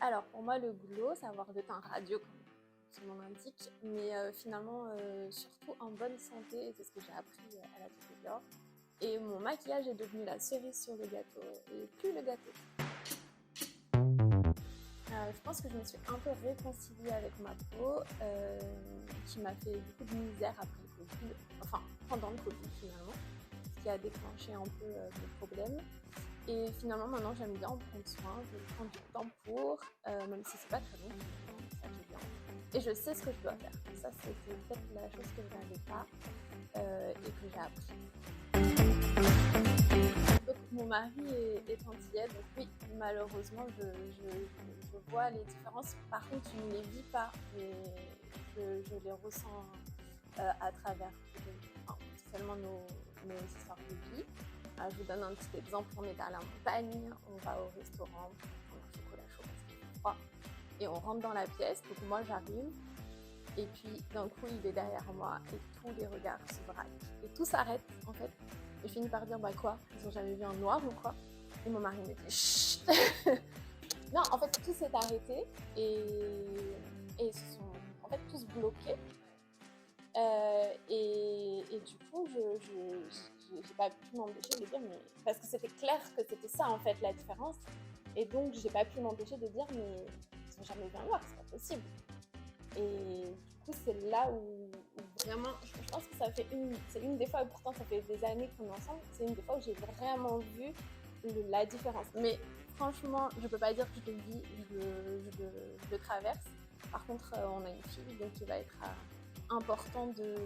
Alors pour moi, le boulot, c'est avoir de temps radio, comme son nom l'indique, mais finalement, surtout en bonne santé, c'est ce que j'ai appris à la TPDA. Et mon maquillage est devenu la cerise sur le gâteau, et plus le gâteau. Je pense que je me suis un peu réconciliée avec ma peau, qui m'a fait beaucoup de misère après le Covid, enfin pendant le Covid finalement, ce qui a déclenché un peu mes problèmes. Et finalement maintenant j'aime bien en prendre soin, je prends du temps pour, même si c'est pas très long, c'est ça qui est bien. Et je sais ce que je dois faire. Ça c'était peut-être la chose que je n'avais pas et que j'ai appris. Donc, mon mari est antillais, donc oui, malheureusement, je vois les différences. Par contre, je ne les vis pas, mais je les ressens à travers seulement nos histoires de vie. Je vous donne un petit exemple. On est à la montagne, on va au restaurant pour prendre un chocolat chaud parce qu'il fait froid. Et on rentre dans la pièce, donc moi j'arrive. Et puis d'un coup, il est derrière moi et tous les regards se braquent. Et tout s'arrête en fait. Et je finis par dire bah quoi, ils ont jamais vu un noir ou quoi? Et mon mari me dit chut. Non, en fait tout s'est arrêté et ils se sont en fait tous bloqués. Et du coup, j'ai pas pu m'empêcher de dire, mais parce que c'était clair que c'était ça en fait la différence. Et donc, j'ai pas pu m'empêcher de dire, mais ils ont jamais vu un noir, c'est pas possible. Et du coup, c'est là où vraiment, je pense que c'est une des fois, et pourtant ça fait des années qu'on est ensemble, c'est une des fois où j'ai vraiment vu la différence. Mais franchement, je peux pas dire que je le vis, je le traverse. Par contre, on a une fille, donc il va être important de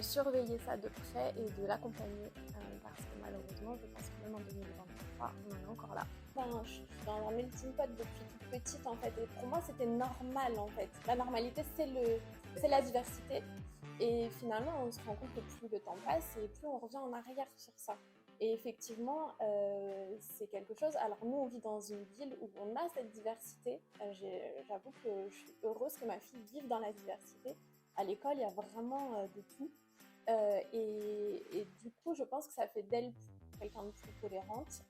surveiller ça de près et de l'accompagner parce que malheureusement, je pense que même en 2023, on en est encore là. Enfin, je suis dans la melting pot depuis toute petite en fait et pour moi c'était normal en fait. La normalité c'est la diversité et finalement on se rend compte que plus le temps passe et plus on revient en arrière sur ça. Et effectivement, c'est quelque chose. Alors nous, on vit dans une ville où on a cette diversité. J'avoue que je suis heureuse que ma fille vive dans la diversité. À l'école, il y a vraiment de tout. Et du coup, je pense que ça fait d'elle quelqu'un de plus tolérante.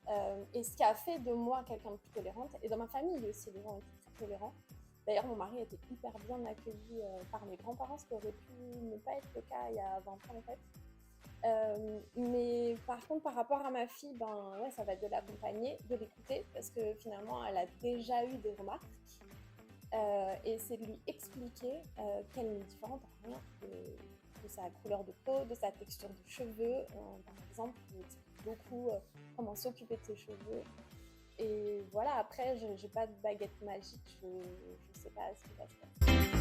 Et ce qui a fait de moi quelqu'un de plus tolérante, et dans ma famille aussi, les gens étaient très tolérants. D'ailleurs, mon mari était hyper bien accueilli par mes grands-parents, ce qui aurait pu ne pas être le cas il y a 20 ans en fait. Mais par contre, par rapport à ma fille, ben ouais, ça va être de l'accompagner, de l'écouter, parce que finalement, elle a déjà eu des remarques. Et c'est de lui expliquer qu'elle n'est différente en rien de sa couleur de peau, de sa texture de cheveux. Par exemple, je lui explique beaucoup comment s'occuper de ses cheveux. Et voilà, après, je n'ai pas de baguette magique, je ne sais pas ce qui va se passer.